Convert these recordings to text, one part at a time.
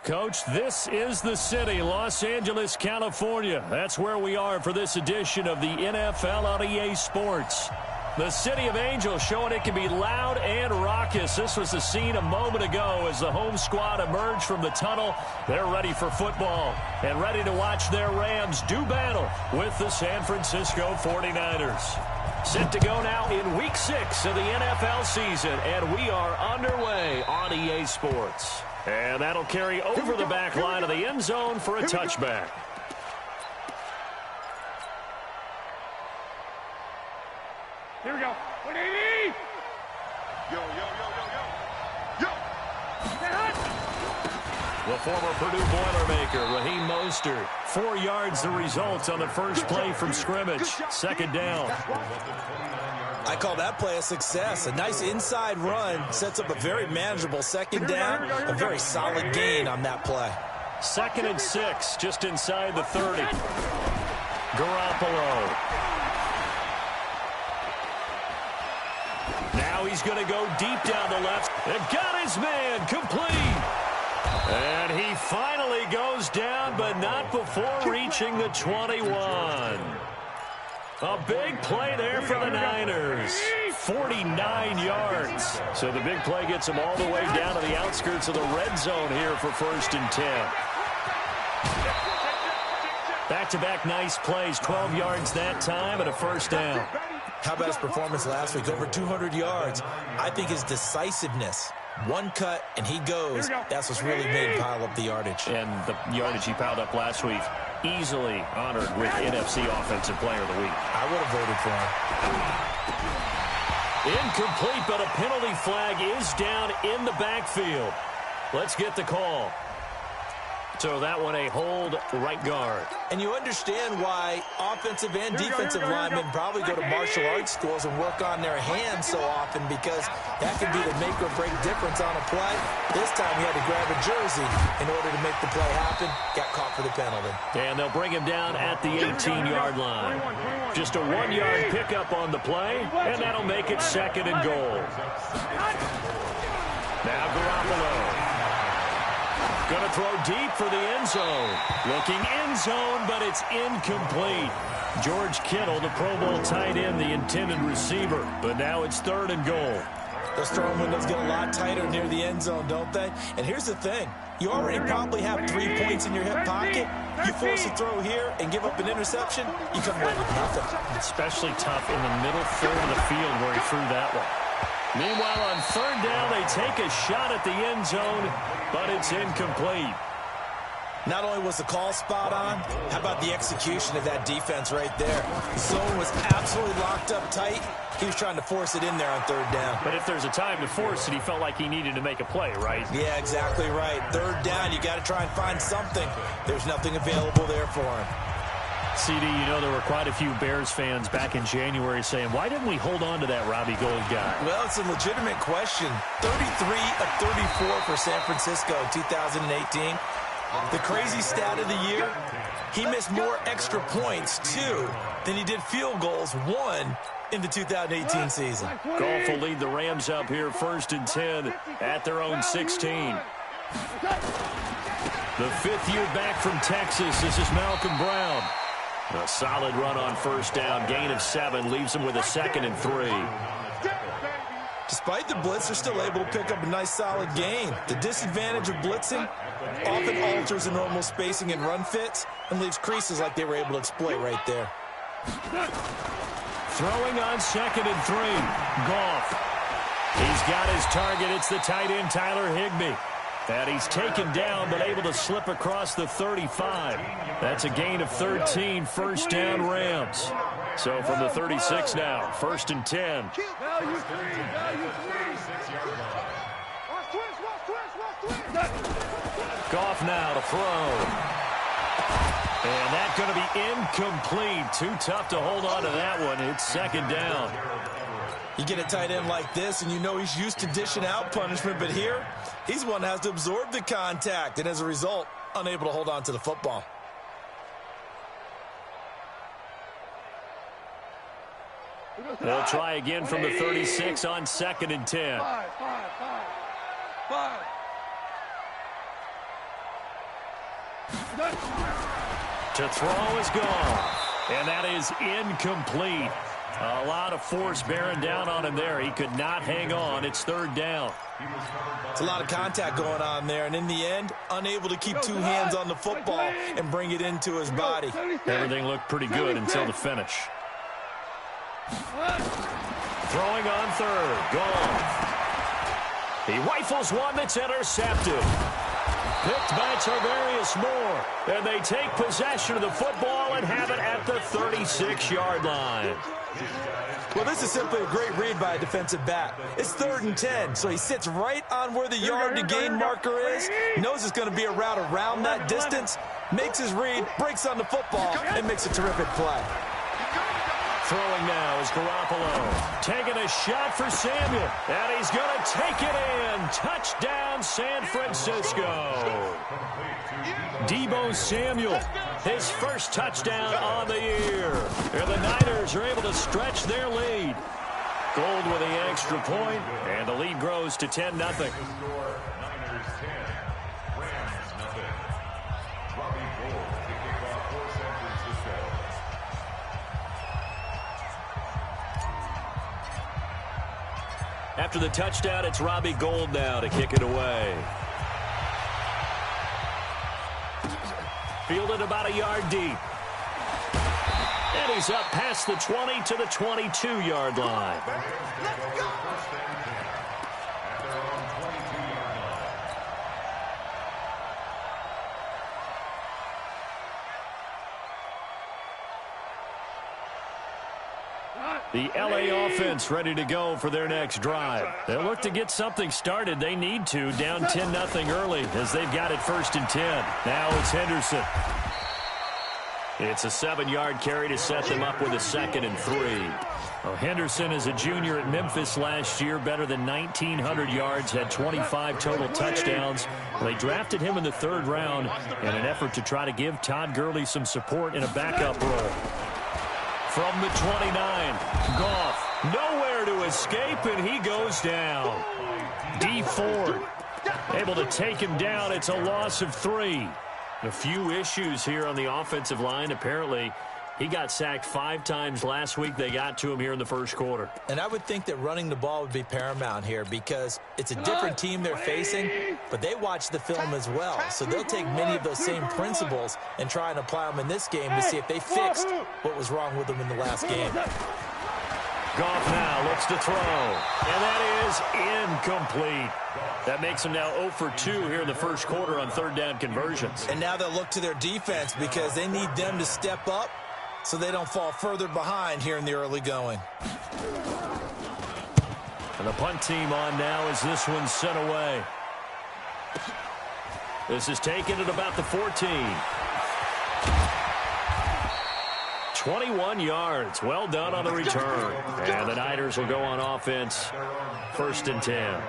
Coach, this is the city, Los Angeles, California. That's where we are for this edition of the NFL on EA Sports. The City of Angels showing it can be loud and raucous. This was the scene a moment ago as the home squad emerged from the tunnel. They're ready for football and ready to watch their Rams do battle with the San Francisco 49ers. Set to go now in Week 6 of the NFL season, and we are underway on EA Sports. And that'll carry over the back line of the end zone for a touchback. Here we go. 180. Yo, yo, yo, yo, yo. Yo. The former Purdue Boilermaker, Raheem Mostert. 4 yards the result on the first play from scrimmage. Second down. I call that play a success. A nice inside run sets up a very manageable second down. A very solid gain on that play. 2nd and 6, just inside the 30. Garoppolo. Now he's going to go deep down the left. And got his man complete. And he finally goes down, but not before reaching the 21. A big play there for the Niners. 49 yards. So the big play gets them all the way down to the outskirts of the red zone here for 1st and 10. Back-to-back nice plays. 12 yards that time and a first down. How about his performance last week? Over 200 yards. I think his decisiveness. One cut, and he goes. That's what's really made him pile up the yardage. And the yardage he piled up last week, easily honored with NFC Offensive Player of the Week. I would have voted for him. Incomplete, but a penalty flag is down in the backfield. Let's get the call. So that one a hold right guard. And you understand why offensive and defensive linemen probably go to martial arts schools and work on their hands so often, because that could be the make or break difference on a play. This time he had to grab a jersey in order to make the play happen. Got caught for the penalty. And they'll bring him down at the 18-yard line. Just a 1-yard pickup on the play, and that'll make it 2nd and goal. Now Garoppolo. Going to throw deep for the end zone. Looking end zone, but it's incomplete. George Kittle, the Pro Bowl tight end, the intended receiver. But now it's 3rd and goal. Those throwing windows get a lot tighter near the end zone, don't they? And here's the thing. You already probably have 3 points in your hip pocket. You force a throw here and give up an interception, you come away with nothing. Especially tough in the middle third of the field where he threw that one. Meanwhile, on 3rd down, they take a shot at the end zone, but it's incomplete. Not only was the call spot on, how about the execution of that defense right there? The zone was absolutely locked up tight. He was trying to force it in there on 3rd down. But if there's a time to force it, he felt like he needed to make a play, right? Yeah, exactly right. 3rd down, you got to try and find something. There's nothing available there for him. CD, you know there were quite a few Bears fans back in January saying, why didn't we hold on to that Robbie Gould guy? Well, it's a legitimate question. 33 of 34 for San Francisco in 2018. The crazy stat of the year, he missed more extra points, 2, than he did field goals, 1, in the 2018 season. Goff will lead the Rams up here 1st and 10 at their own 16. The 5th year back from Texas, this is Malcolm Brown. A solid run on 1st down, gain of 7, leaves him with a 2nd and 3. Despite the blitz, they're still able to pick up a nice solid gain. The disadvantage of blitzing often alters the normal spacing and run fits and leaves creases like they were able to exploit right there. Throwing on 2nd and 3. Goff. He's got his target. It's the tight end, Tyler Higbee. And he's taken down, but able to slip across the 35. That's a gain of 13, 1st down Rams. So from the 36 now, 1st and 10. Goff now to throw. And that's going to be incomplete. Too tough to hold on to that one. It's 2nd down. You get a tight end like this, and you know he's used to dishing out punishment, but here, he's one that has to absorb the contact, and as a result, unable to hold on to the football. They'll try again from the 36 on 2nd and 10. To throw is gone. And that is incomplete. A lot of force bearing down on him there. He could not hang on. It's third down. It's a lot of contact going on there, and in the end, unable to keep two hands on the football and bring it into his body. Everything looked pretty good until the finish. Throwing on third. Gone. He rifles one that's intercepted. Picked by Tarvarius Moore. And they take possession of the football and have it at the 36-yard line. Well, this is simply a great read by a defensive back. It's 3rd and 10, so he sits right on where the yard-to-gain marker is, knows it's going to be a route around that distance, makes his read, breaks on the football, and makes a terrific play. Throwing now is Garoppolo. Taking a shot for Samuel. And he's going to take it in. Touchdown, San Francisco. Deebo Samuel, his first touchdown on the year. And the Niners are able to stretch their lead. Gold with the extra point, and the lead grows to 10-0. After the touchdown, it's Robbie Gould now to kick it away. Fielded about a yard deep. And he's up past the 20 to the 22-yard line. The LA offense ready to go for their next drive. They'll look to get something started. They need to, down 10-0 early as they've got it 1st and 10. Now it's Henderson. It's a 7-yard carry to set them up with a 2nd and 3. Well, Henderson is a junior at Memphis last year, better than 1,900 yards, had 25 total touchdowns. They drafted him in the 3rd round in an effort to try to give Todd Gurley some support in a backup role. From the 29, Goff, nowhere to escape, and he goes down. D. Ford able to take him down. It's a loss of 3. A few issues here on the offensive line. Apparently, he got sacked 5 times last week. They got to him here in the 1st quarter. And I would think that running the ball would be paramount here because it's a different team they're facing, but they watch the film as well. So they'll take many of those same principles and try and apply them in this game to see if they fixed what was wrong with them in the last game. Goff now looks to throw, and that is incomplete. That makes them now 0 for 2 here in the 1st quarter on 3rd down conversions. And now they'll look to their defense because they need them to step up so they don't fall further behind here in the early going. And the punt team on now as this one's sent away. This is taken at about the 14. 21 yards. Well done on the return. And the Niners will go on offense. 1st and 10.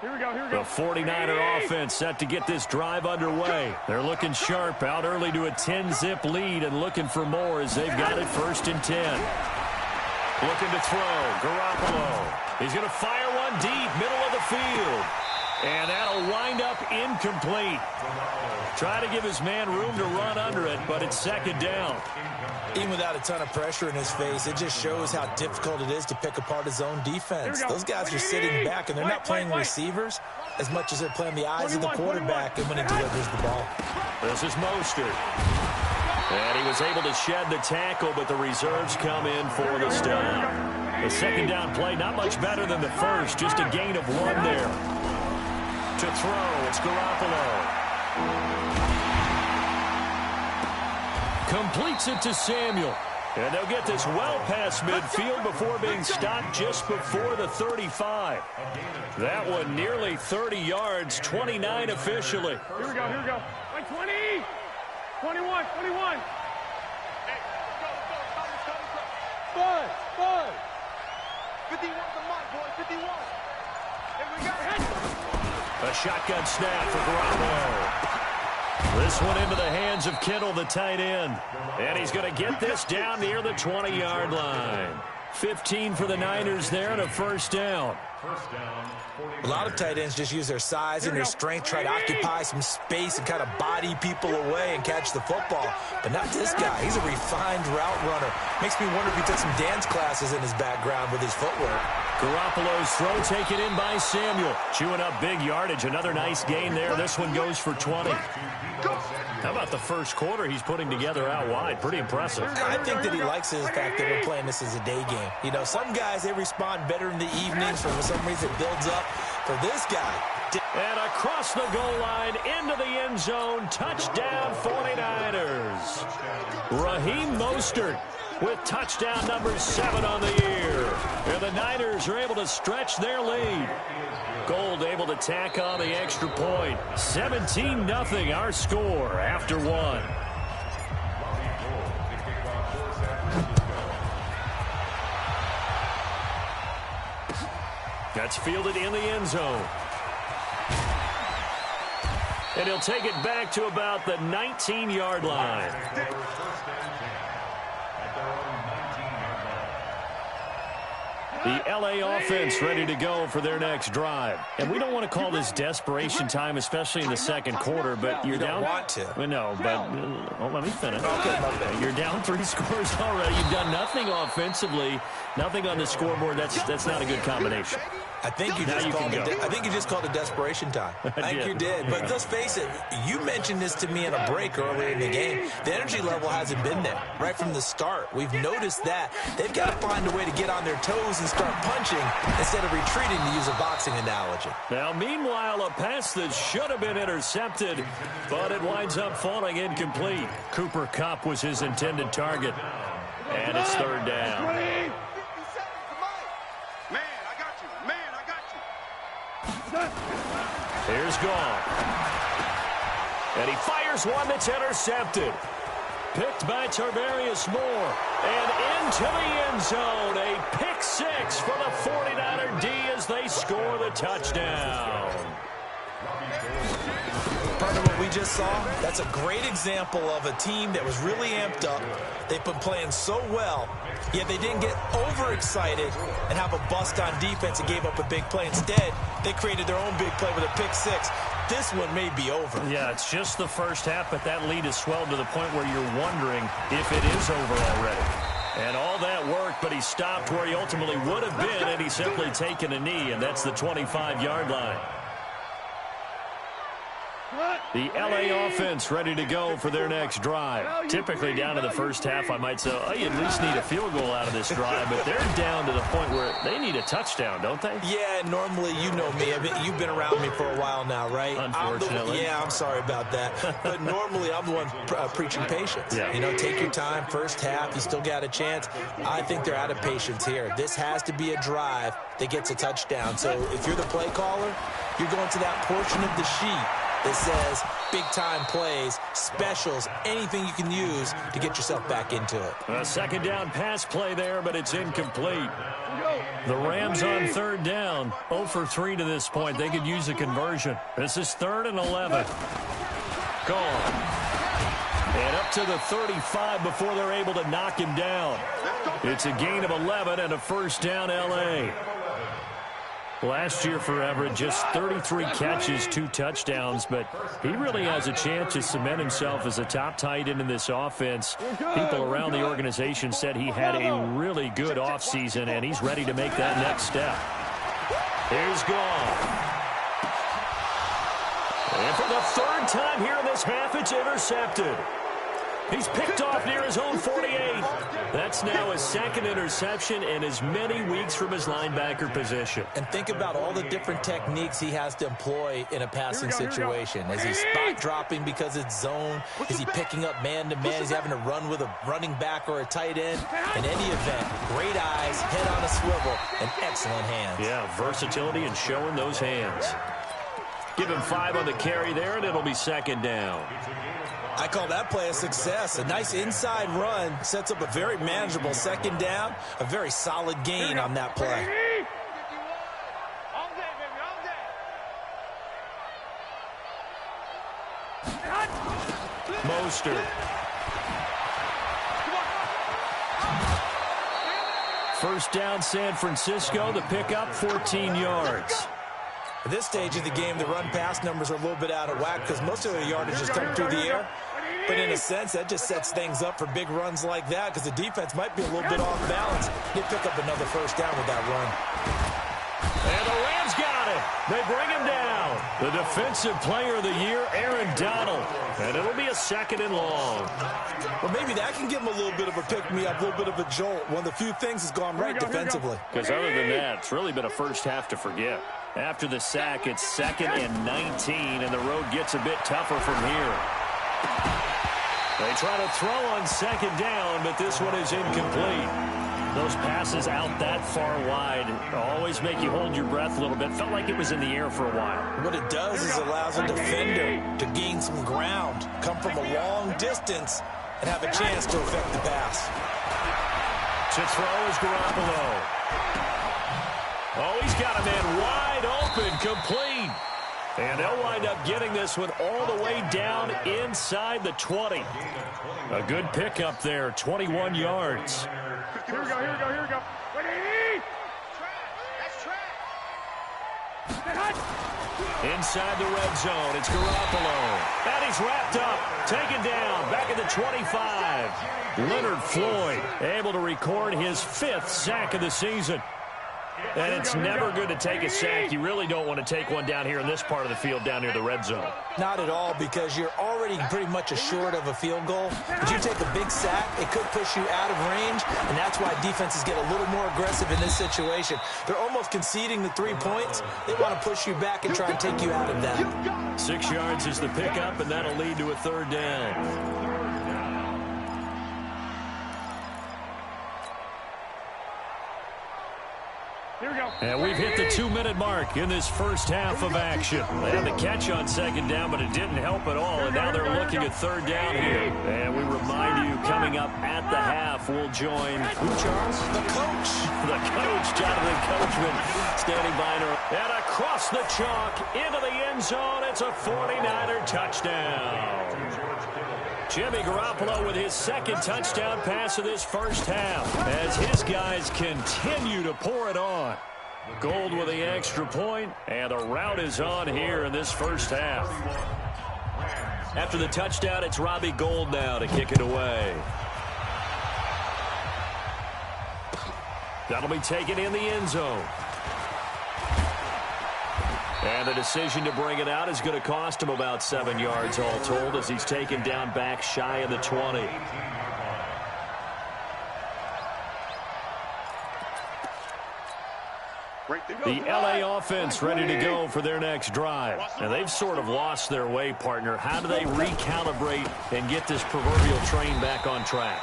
Here we go. The 49er offense set to get this drive underway. They're looking sharp, out early to a 10-zip lead and looking for more as they've got it 1st and 10. Looking to throw. Garoppolo. He's going to fire one deep, middle of the field. And that'll wind up incomplete. Try to give his man room to run under it, but it's 2nd down. Even without a ton of pressure in his face, it just shows how difficult it is to pick apart his own defense. Those guys are sitting back, and they're not playing receivers as much as they're playing the eyes of the quarterback and when he delivers the ball. This is Mostert. And he was able to shed the tackle, but the reserves come in for the stop. The 2nd down play, not much better than the first, just a gain of 1 there. To throw, it's Garoppolo. Completes it to Samuel. And they'll get this well past midfield before being stopped just before the 35. That one nearly 30 yards, 29 officially. Here we go. Like 20, 21. Hey, go. 51 the mark, boy, 51. Here we go. A shotgun snap for Garoppolo. This one into the hands of Kittle, the tight end. And he's going to get this down near the 20-yard line. 15 for the Niners there and a 1st down. A lot of tight ends just use their size and their strength, try to occupy some space and kind of body people away and catch the football. But not this guy. He's a refined route runner. Makes me wonder if he took some dance classes in his background with his footwork. Garoppolo's throw taken in by Samuel. Chewing up big yardage. Another nice gain there. This one goes for 20. How about the first quarter he's putting together out wide? Pretty impressive. I think that he likes the fact that we're playing this as a day game. You know, some guys, they respond better in the evenings. For some reason, it builds up. For this guy. And across the goal line, into the end zone. Touchdown, 49ers. Raheem Mostert with touchdown number 7 on the year. And the Niners are able to stretch their lead. Gold able to tack on the extra point. 17-0 our score after 1. That's fielded in the end zone. And he'll take it back to about the 19-yard line. The L.A. offense ready to go for their next drive. And we don't want to call this desperation time, especially in the second quarter, but you're down. You don't want to. Well, no, but let me finish. Okay, you're down 3 scores already. You've done nothing offensively, nothing on the scoreboard. That's not a good combination. I think you just called it desperation time. I think you did. But let's face it, you mentioned this to me in a break earlier in the game. The energy level hasn't been there right from the start. We've noticed that. They've got to find a way to get on their toes and start punching instead of retreating, to use a boxing analogy. Now, meanwhile, a pass that should have been intercepted, but it winds up falling incomplete. Cooper Kupp was his intended target. And it's 3rd down. Here's Gone. And he fires one that's intercepted. Picked by Tarvarius Moore. And into the end zone. A pick 6 for the 49er D as they score the touchdown. Part of what we just saw, that's a great example of a team that was really amped up. They've been playing so well, yet they didn't get overexcited and have a bust on defense and gave up a big play. Instead, they created their own big play with a pick 6. This one may be over. Yeah, it's just the first half, but that lead has swelled to the point where you're wondering if it is over already. And all that work, but he stopped where he ultimately would have been, and he's simply taken a knee, and that's the 25-yard line. The L.A. offense ready to go for their next drive. Typically down to the first half, I might say, oh, you at least need a field goal out of this drive, but they're down to the point where they need a touchdown, don't they? Yeah, normally, you know me. You've been around me for a while now, right? Unfortunately. I'm sorry about that. But normally, I'm the one preaching patience. Yeah. You know, take your time. First half, you still got a chance. I think they're out of patience here. This has to be a drive that gets a touchdown. So if you're the play caller, you're going to that portion of the sheet that says big-time plays, specials, anything you can use to get yourself back into it. A 2nd down pass play there, but it's incomplete. The Rams on 3rd down, 0 for 3 to this point. They could use a conversion. This is 3rd and 11. Gone. And up to the 35 before they're able to knock him down. It's a gain of 11 and a 1st down L.A. Last year for Everett, just 33 catches, 2 touchdowns, but he really has a chance to cement himself as a top tight end in this offense. People around the organization said he had a really good offseason, and he's ready to make that next step. Here's Gone. And for the 3rd time here in this half, it's intercepted. He's picked off near his own 48. That's now his 2nd interception in as many weeks from his linebacker position. And think about all the different techniques he has to employ in a passing situation. Is he spot dropping because it's zone? Is he picking up man-to-man? Is he having to run with a running back or a tight end? In any event, great eyes, head on a swivel, and excellent hands. Yeah, versatility and showing those hands. Give him 5 on the carry there, and it'll be 2nd down. I call that play a success. A nice inside run sets up a very manageable 2nd down. A very solid gain on that play. Mostert. first down, San Francisco. The pickup, 14 yards. At this stage of the game, the run-pass numbers are a little bit out of whack because most of the yardage just come through the air. But in a sense, that just sets things up for big runs like that because the defense might be a little bit off balance. They pick up another first down with that run. And the Rams got it. They bring him down. The Defensive Player of the Year, Aaron Donald. And it'll be a 2nd and long. Well, maybe that can give him a little bit of a pick-me-up, a little bit of a jolt. One of the few things has gone right defensively. Because other than that, it's really been a first half to forget. After the sack, it's 2nd and 19, and the road gets a bit tougher from here. They try to throw on 2nd down, but this one is incomplete. Those passes out that far wide always make you hold your breath a little bit. Felt like it was in the air for a while. What it does is allows a defender to gain some ground, come from a long distance, and have a chance to affect the pass. To throw is Garoppolo. Oh, he's got a man wide open, complete. And they'll wind up getting this one all the way down inside the 20. A good pickup there, 21 yards. Here we go, here we go, here we go. Ready? That's track. Inside the red zone, it's Garoppolo. And he's wrapped up, taken down, back at the 25. Leonard Floyd able to record his 5th sack of the season. And it's never good to take a sack. You really don't want to take one down here in this part of the field down near the red zone. Not at all, because you're already pretty much assured of a field goal. If you take a big sack, it could push you out of range, and that's why defenses get a little more aggressive in this situation. They're almost conceding the 3 points. They want to push you back and try and take you out of that. 6 yards is the pickup, and that'll lead to a 3rd down. Here we go. And we've hit the 2-minute mark in this first half of action. They had the catch on 2nd down, but it didn't help at all. And now they're looking at 3rd down here. And we remind you, coming up at the half, we'll join who, Charles? The coach. The coach, Jonathan Coachman, standing by. And across the chalk, into the end zone. It's a 49er touchdown. Jimmy Garoppolo with his 2nd touchdown pass of this first half as his guys continue to pour it on. Gold with the extra point, and the route is on here in this first half. After the touchdown, it's Robbie Gould now to kick it away. That'll be taken in the end zone. And the decision to bring it out is going to cost him about 7 yards all told as he's taken down back shy of the 20. The LA offense ready to go for their next drive. And they've sort of lost their way, partner. How do they recalibrate and get this proverbial train back on track?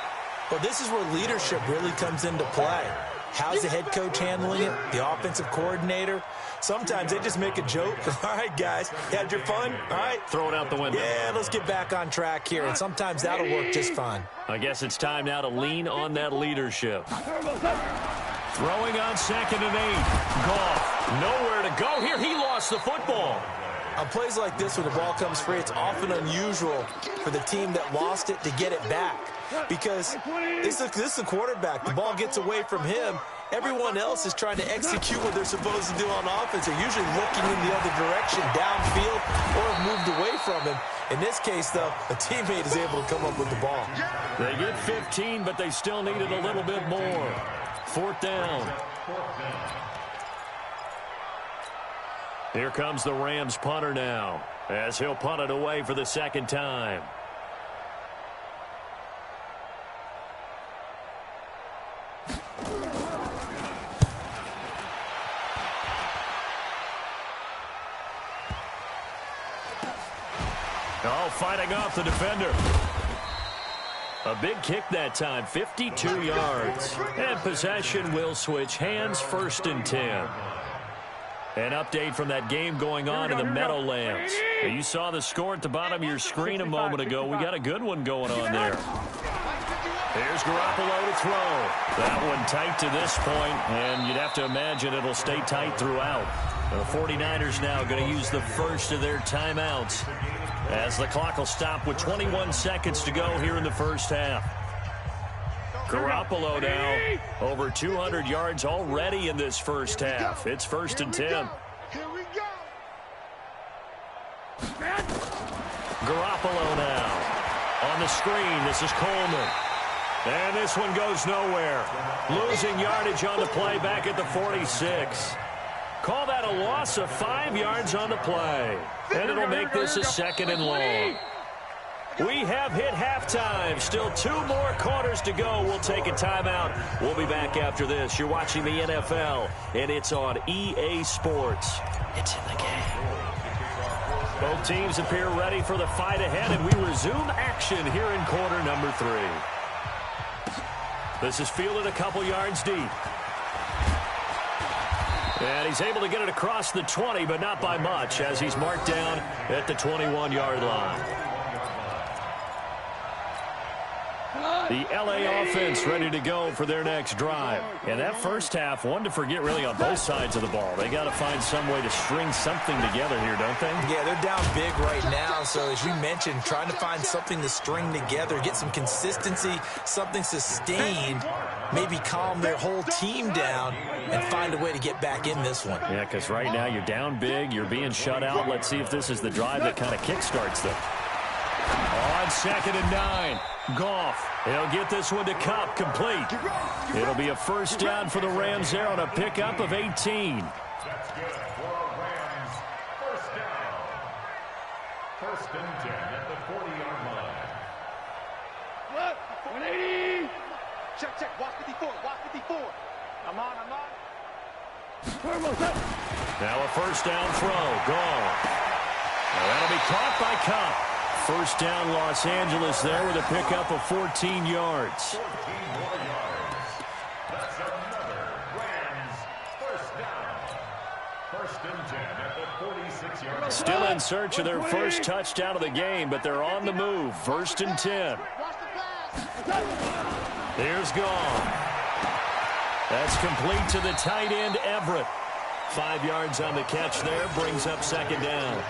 Well, this is where leadership really comes into play. How's the head coach handling it? The offensive coordinator? Sometimes they just make a joke. All right, guys, you had your fun? All right. Throw it out the window. Yeah, let's get back on track here. And sometimes that'll work just fine. I guess it's time now to lean on that leadership. Throwing on 2nd and 8. Goff, nowhere to go here. He lost the football. On plays like this, when the ball comes free, it's often unusual for the team that lost it to get it back. Because this is the quarterback. The ball gets away from him. Everyone else is trying to execute what they're supposed to do on offense. They're usually looking in the other direction, downfield, or have moved away from him. In this case, though, a teammate is able to come up with the ball. They get 15, but they still needed a little bit more. 4th down. Here comes the Rams punter now, as he'll punt it away for the 2nd time. Oh, fighting off the defender. A big kick that time, 52 yards. And possession will switch hands, 1st and 10. An update from that game going on in the Meadowlands. You saw the score at the bottom of your screen a moment ago. We got a good one going on there. Here's Garoppolo to throw. That one tight to this point, and you'd have to imagine it'll stay tight throughout. The 49ers now going to use the first of their timeouts as the clock will stop with 21 seconds to go here in the first half. Garoppolo now over 200 yards already in this first half. It's 1st and 10. Here we go. Garoppolo now. On the screen, this is Coleman. And this one goes nowhere. Losing yardage on the play back at the 46. Call that a loss of 5 yards on the play. And it'll make this a 2nd and long. We have hit halftime. Still 2 more quarters to go. We'll take a timeout. We'll be back after this. You're watching the NFL, and it's on EA Sports. It's in the game. Both teams appear ready for the fight ahead, and we resume action here in quarter number 3. This is fielded a couple yards deep. And he's able to get it across the 20, but not by much, as he's marked down at the 21-yard line. The LA offense ready to go for their next drive. And that first half, one to forget really on both sides of the ball. They got to find some way to string something together here, don't they? Yeah, they're down big right now. So as you mentioned, trying to find something to string together, get some consistency, something sustained, maybe calm their whole team down and find a way to get back in this one. Yeah, because right now you're down big, you're being shut out. Let's see if this is the drive that kind of kickstarts them. On 2nd and 9, Goff. He'll get this one to Cup, complete. It'll be a first down for the Rams there on a pickup of 18. That's good for Rams. First down. 1st and 10 at the 40-yard line. What? 180. Check. Watch 54. Watch 54. I'm on. Now a first down throw. Gone. Now that'll be caught by Cup. First down, Los Angeles there with a pickup of 14 yards. 14 more yards. That's another Rams first down. 1st and 10 at the 46-yard line. Still in search of their first touchdown of the game, but they're on the move. 1st and 10. Here's Gone. That's complete to the tight end, Everett. 5 yards on the catch there, brings up 2nd down.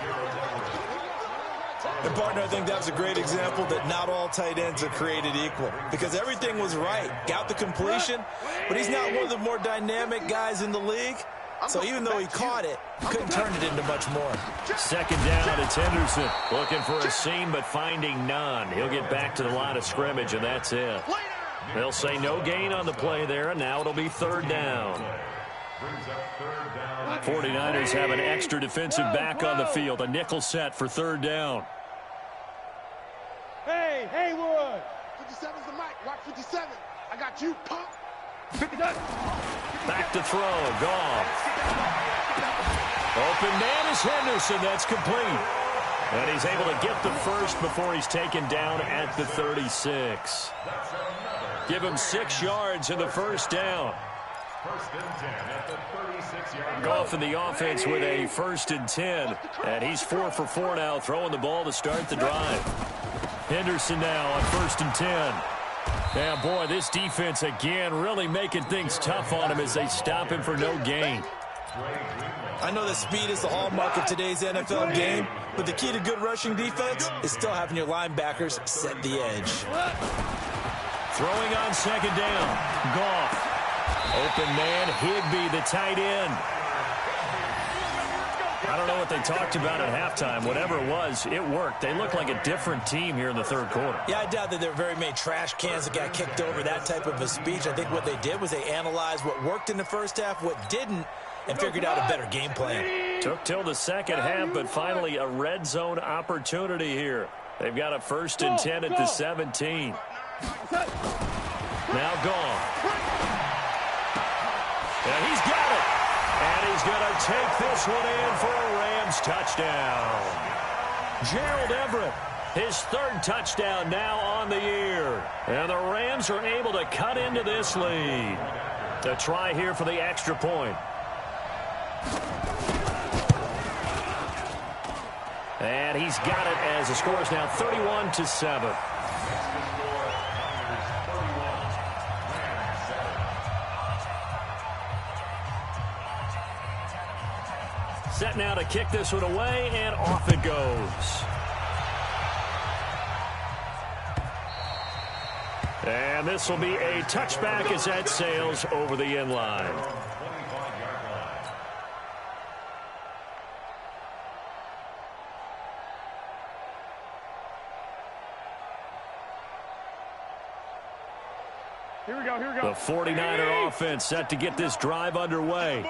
And, partner, I think that was a great example that not all tight ends are created equal because everything was right. Got the completion, but he's not one of the more dynamic guys in the league. So even though he caught it, couldn't turn it into much more. 2nd down, it's Henderson. Looking for a seam, but finding none. He'll get back to the line of scrimmage, and that's it. They'll say no gain on the play there, and now it'll be 3rd down. 49ers have an extra defensive back on the field. A nickel set for 3rd down. Hey, Haywood. 57's the mic. Watch 57. I got you, punk. 57. Back to throw. Gone. Open man is Henderson. That's complete. And he's able to get the first before he's taken down at the 36. Give him 6 yards in the first down. 1st and 10 at the 36-yard line. Goff in the offense with a 1st and 10. And he's 4 for 4 now, throwing the ball to start the drive. Henderson now on 1st and 10. Now, boy, this defense again really making things tough on him as they stop him for no gain. I know that speed is the hallmark of today's NFL game, but the key to good rushing defense is still having your linebackers set the edge. Throwing on 2nd down. Goff. Open man, Higbee, the tight end. I don't know what they talked about at halftime. Whatever it was, it worked. They look like a different team here in the 3rd quarter. Yeah, I doubt that there were very many trash cans that got kicked over, that type of a speech. I think what they did was they analyzed what worked in the first half, what didn't, and figured out a better game plan. Took till the 2nd half, but finally a red zone opportunity here. They've got a 1st and 10 at the 17. Now Gone. And he's got it. And he's going to take this one in for a Rams touchdown. Gerald Everett, his 3rd touchdown now on the year. And the Rams are able to cut into this lead. A try here for the extra point. And he's got it as the score is now 31-7. Set now to kick this one away, and off it goes. And this will be a touchback as that sails over the end line. Here we go, here we go. The 49er offense set to get this drive underway.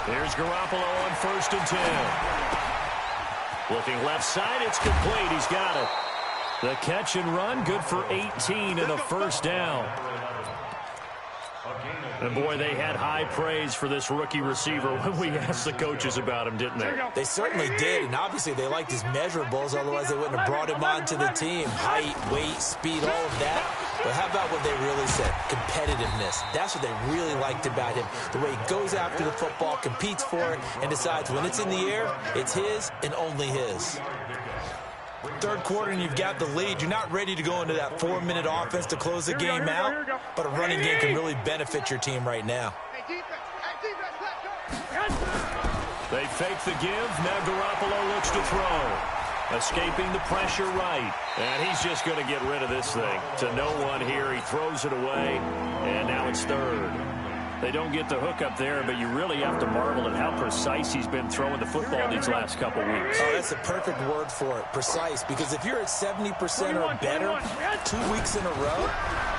Here's Garoppolo on 1st and 10. Looking left side, it's complete. He's got it. The catch and run, good for 18 and a first down. And boy, they had high praise for this rookie receiver when we asked the coaches about him, didn't they? They certainly did, and obviously they liked his measurables, otherwise they wouldn't have brought him onto the team. Height, weight, speed, all of that. But how about what they really said? Competitiveness. That's what they really liked about him. The way he goes after the football, competes for it, and decides when it's in the air, it's his and only his. Third quarter and you've got the lead. You're not ready to go into that 4-minute offense to close the game out, but a running game can really benefit your team right now. They fake the give. Now Garoppolo looks to throw. Escaping the pressure right. And he's just going to get rid of this thing. To no one here. He throws it away. And now it's third. They don't get the hook up there, but you really have to marvel at how precise he's been throwing the football these last couple weeks. Oh, that's a perfect word for it, precise, because if you're at 70% or better 2 weeks in a row,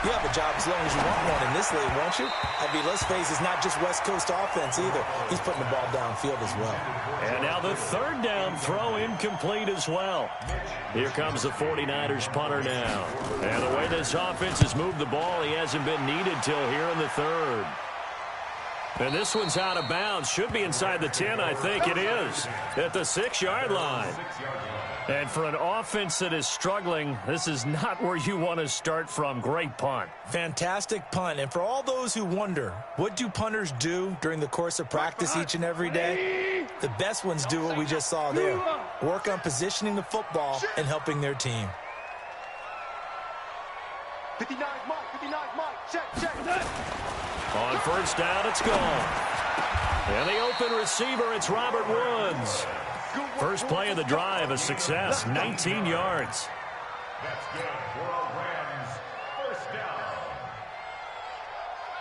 you have a job as long as you want one in this league, won't you? I mean, let's face it, it's not just West Coast offense either. He's putting the ball downfield as well. And now the third down throw incomplete as well. Here comes the 49ers punter now. And the way this offense has moved the ball, he hasn't been needed till here in the third. And this one's out of bounds. Should be inside the 10, I think it is, at the 6-yard line. And for an offense that is struggling, this is not where you want to start from. Great punt. Fantastic punt. And for all those who wonder, what do punters do during the course of practice each and every day? The best ones do what we just saw there. Work on positioning the football and helping their team. 59 Mike, 59 Mike, check. On first down, it's gone. And the open receiver, it's Robert Woods. First play of the drive, a success, 19 yards. That's good for a Rams first down.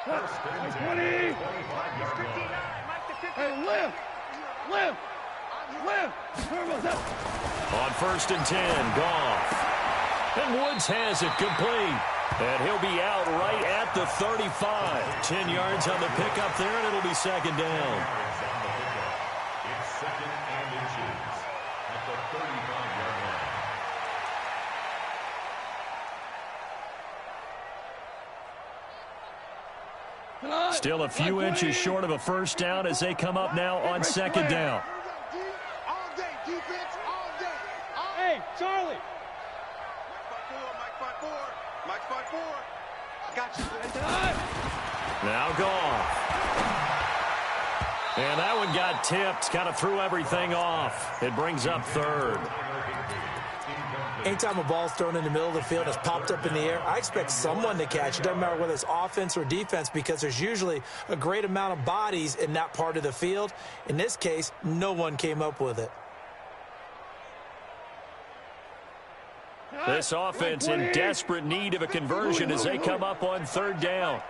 First and 10, 25-yard line. Hey, lift. On first and 10, Goff. And Woods has it complete. And he'll be out right at the 35. 10 yards on the pickup there, and it'll be second down. It's second and inches at the 35-yard line. Still a few inches short of a first down as they come up now on second down. All day, defense, all day. Hey, Charlie. Mike 5-4. I got you. Now Goff. And that one got tipped. Kind of threw everything off. It brings up third. Anytime a ball's thrown in the middle of the field, it's popped up in the air, I expect someone to catch it. Doesn't matter whether it's offense or defense, because there's usually a great amount of bodies in that part of the field. In this case, no one came up with it. This offense in desperate need of a conversion as they come up on third down.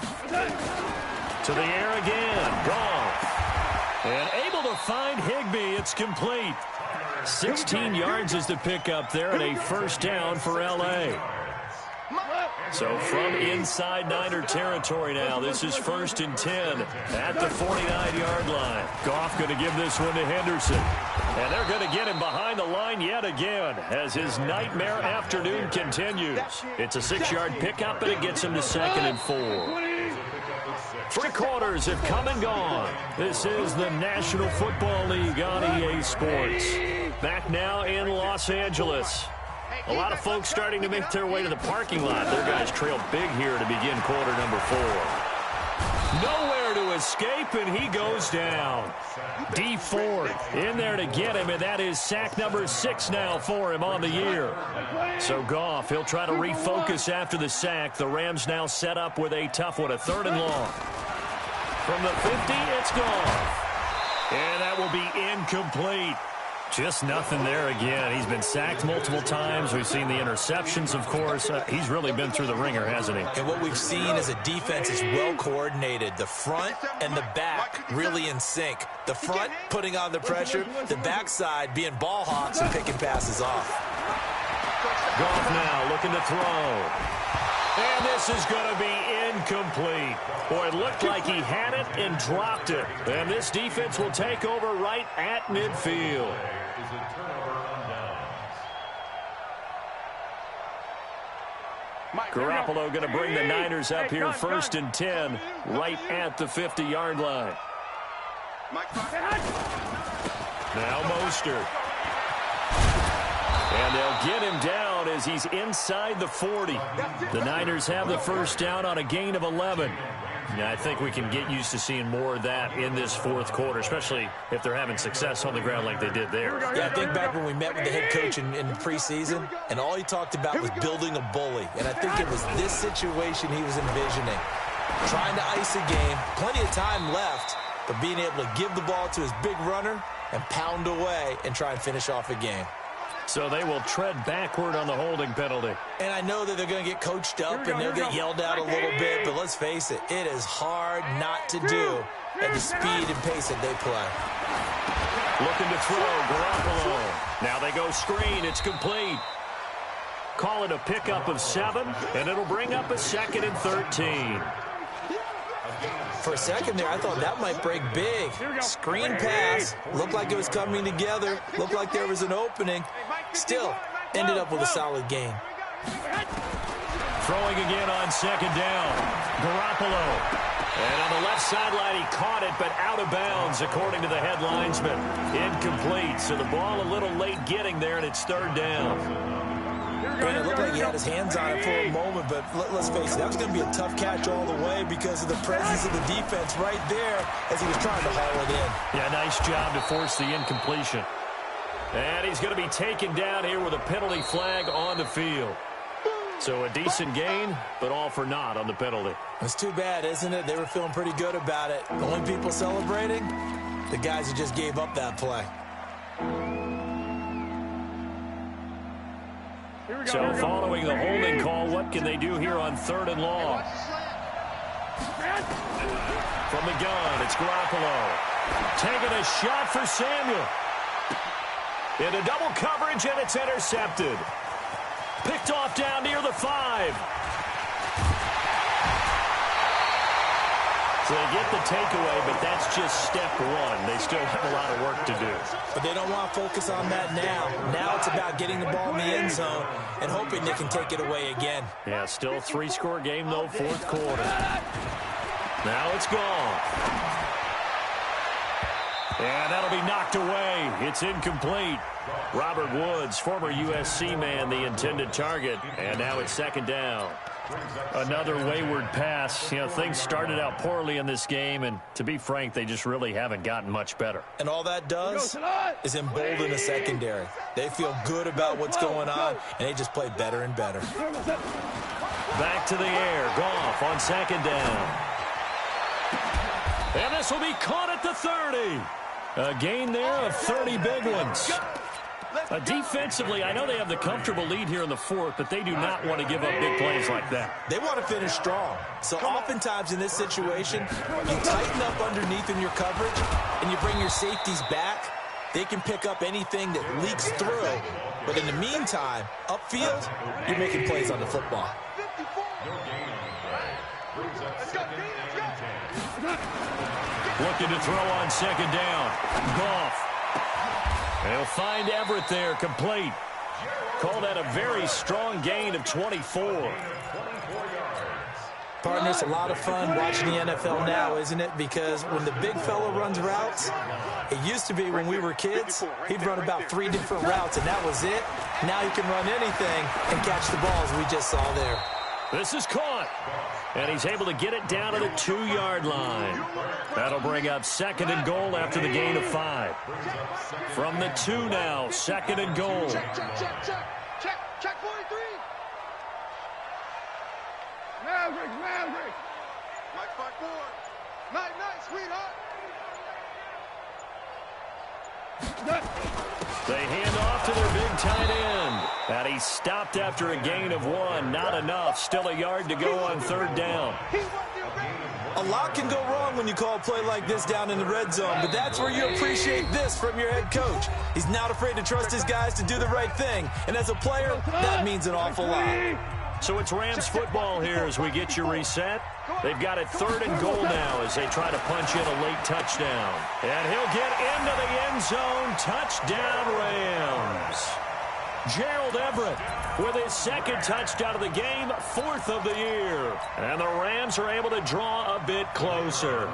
To the air again. Goff. And able to find Higbee. It's complete. 16 yards is the pickup there and a first down for L.A. So from inside Niner territory now, this is first and 10 at the 49-yard line. Goff going to give this one to Henderson. And they're going to get him behind the line yet again as his nightmare afternoon continues. It's a 6-yard pickup, and it gets him to second and 4. 3 quarters have come and gone. This is the National Football League on EA Sports. Back now in Los Angeles. A lot of folks starting to make their way to the parking lot. Their guys trail big here to begin quarter number 4. Nowhere to escape, and he goes down. D Ford in there to get him, and that is sack number 6 now for him on the year. So Goff, he'll try to refocus after the sack. The Rams now set up with a tough one, a 3rd and long. From the 50, it's Goff. And that will be incomplete. Just nothing there again. He's been sacked multiple times. We've seen the interceptions, of course. He's really been through the ringer, hasn't he? And what we've seen is a defense is well coordinated. The front and the back really in sync. The front putting on the pressure, the backside being ball hawks and picking passes off. Goff now looking to throw. And this is going to be incomplete. Boy, it looked like he had it and dropped it. And this defense will take over right at midfield. Garoppolo going to bring the Niners up here 1st and 10 right at the 50-yard line. Now Mostert. And they'll get him down as he's inside the 40. The Niners have the first down on a gain of 11. Yeah, I think we can get used to seeing more of that in this fourth quarter, especially if they're having success on the ground like they did there. Yeah, I think back when we met with the head coach in the preseason, and all he talked about was building a bully. And I think it was this situation he was envisioning. Trying to ice a game, plenty of time left, but being able to give the ball to his big runner and pound away and try and finish off a game. So they will tread backward on the holding penalty. And I know that they're going to get coached up and they'll get yelled at a little bit, but let's face it, it is hard not to do at the speed and pace that they play. Looking to throw, Garoppolo. Now they go screen, it's complete. Call it a pickup of 7, and it'll bring up a 2nd and 13. For a second there, I thought that might break big. Screen pass. Looked like it was coming together. Looked like there was an opening. Still, ended up with a solid gain. Throwing again on 2nd down. Garoppolo. And on the left sideline, he caught it, but out of bounds, according to the head linesman. Incomplete. So the ball a little late getting there, and it's 3rd down. And it looked like he had his hands on it for a moment, but let's face it, that was going to be a tough catch all the way because of the presence of the defense right there as he was trying to haul it in. Yeah, nice job to force the incompletion. And he's going to be taken down here with a penalty flag on the field. So a decent gain, but all for naught on the penalty. It's too bad, isn't it? They were feeling pretty good about it. The only people celebrating, the guys who just gave up that play. So following the holding call, what can they do here on 3rd and long? From the gun, it's Garoppolo. Taking a shot for Samuel. Into double coverage, and it's intercepted. Picked off down near the 5. So they get the takeaway, but that's just step 1. They still have a lot of work to do. But they don't want to focus on that now. Now it's about getting the ball in the end zone and hoping they can take it away again. Yeah, still a 3-score game, though, 4th quarter. Now it's gone. And that'll be knocked away. It's incomplete. Robert Woods, former USC man, the intended target. And now it's 2nd down. Another wayward pass. You know, things started out poorly in this game, and to be frank, they just really haven't gotten much better. And all that does is embolden the secondary. They feel good about what's going on, and they just play better and better. Back to the air. Goff on 2nd down. And this will be caught at the 30. A gain there of 30 big ones. Defensively, I know they have the comfortable lead here in the 4th, but they do not want to give up big plays like that. They want to finish strong. So oftentimes in this situation, you tighten up underneath in your coverage, and you bring your safeties back. They can pick up anything that leaks through. But in the meantime, upfield, you're making plays on the football. Looking to throw on 2nd down. Goff. They'll find Everett there, complete. Call that a very strong gain of 24. Partner, it's a lot of fun watching the NFL now, isn't it? Because when the big fella runs routes, it used to be when we were kids, he'd run about 3 different routes, and that was it. Now he can run anything and catch the balls we just saw there. This is caught. And he's able to get it down to the 2-yard line. That'll bring up 2nd and goal after the gain of 5. From the 2 now, 2nd and goal. Check 43. Maverick. Mike back forward. Night, sweetheart. They hand off to their big tight end. And he stopped after a gain of 1. Not enough. Still a yard to go on 3rd down. A lot can go wrong when you call a play like this down in the red zone, but that's where you appreciate this from your head coach. He's not afraid to trust his guys to do the right thing, and as a player, that means an awful lot. So it's Rams football here as we get you reset. They've got it 3rd and goal now as they try to punch in a late touchdown. And he'll get into the end zone. Touchdown, Rams. Gerald Everett with his 2nd touchdown of the game, 4th of the year. And the Rams are able to draw a bit closer.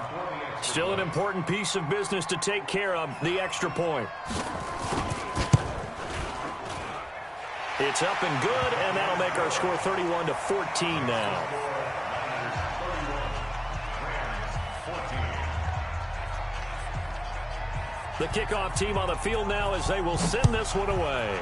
Still an important piece of business to take care of, the extra point. It's up and good, and that'll make our score 31-14 now. The kickoff team on the field now as they will send this one away.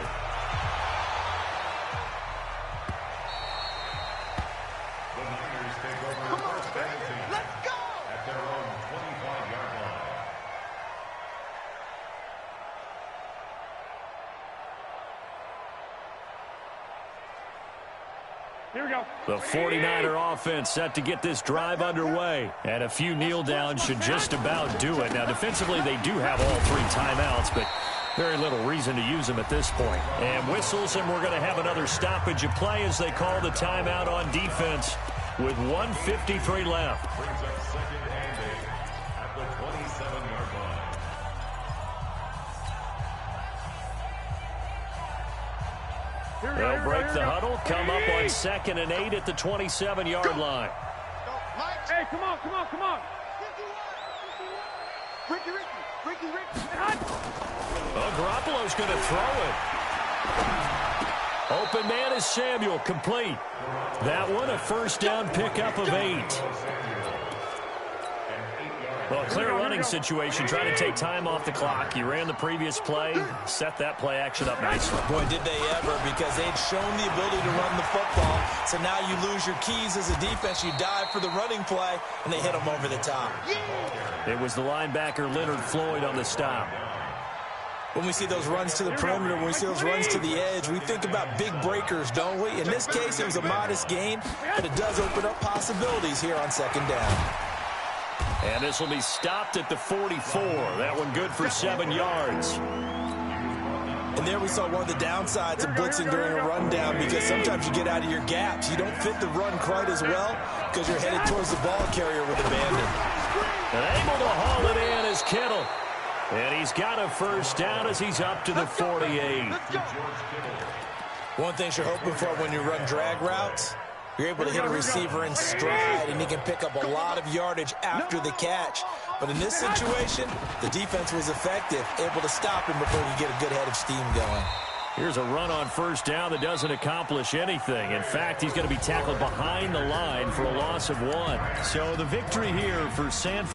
Here we go. The 49er offense set to get this drive underway. And a few kneel downs should just about do it. Now, defensively, they do have all 3 timeouts, but very little reason to use them at this point. And whistles, and we're going to have another stoppage of play as they call the timeout on defense with 1:53 left. Brings up 2nd and 8 at the 27-yard line. They'll break the huddle, come up on 2nd and 8 at the 27-yard line. Hey, come on. Ricky. Oh, Garoppolo's going to throw it. Open man is Samuel, complete. That one, a 1st down pickup of 8. Well, clear running situation, trying to take time off the clock. You ran the previous play, set that play action up nicely. Boy, did they ever, because they'd shown the ability to run the football. So now you lose your keys as a defense. You dive for the running play, and they hit them over the top. It was the linebacker Leonard Floyd on the stop. When we see those runs to the perimeter, when we see those runs to the edge, we think about big breakers, don't we? In this case, it was a modest gain, but it does open up possibilities here on 2nd down. And this will be stopped at the 44. That one good for 7 yards. And there we saw one of the downsides of blitzing during a rundown, because sometimes you get out of your gaps. You don't fit the run quite as well because you're headed towards the ball carrier with abandon. And able to haul it in is Kittle. And he's got a 1st down as he's up to the 48. One thing you're hoping for when you run drag routes, you're able to hit a receiver in stride, and he can pick up a lot of yardage after the catch. But in this situation, the defense was effective, able to stop him before he get a good head of steam going. Here's a run on 1st down that doesn't accomplish anything. In fact, he's going to be tackled behind the line for a loss of 1. So the victory here for San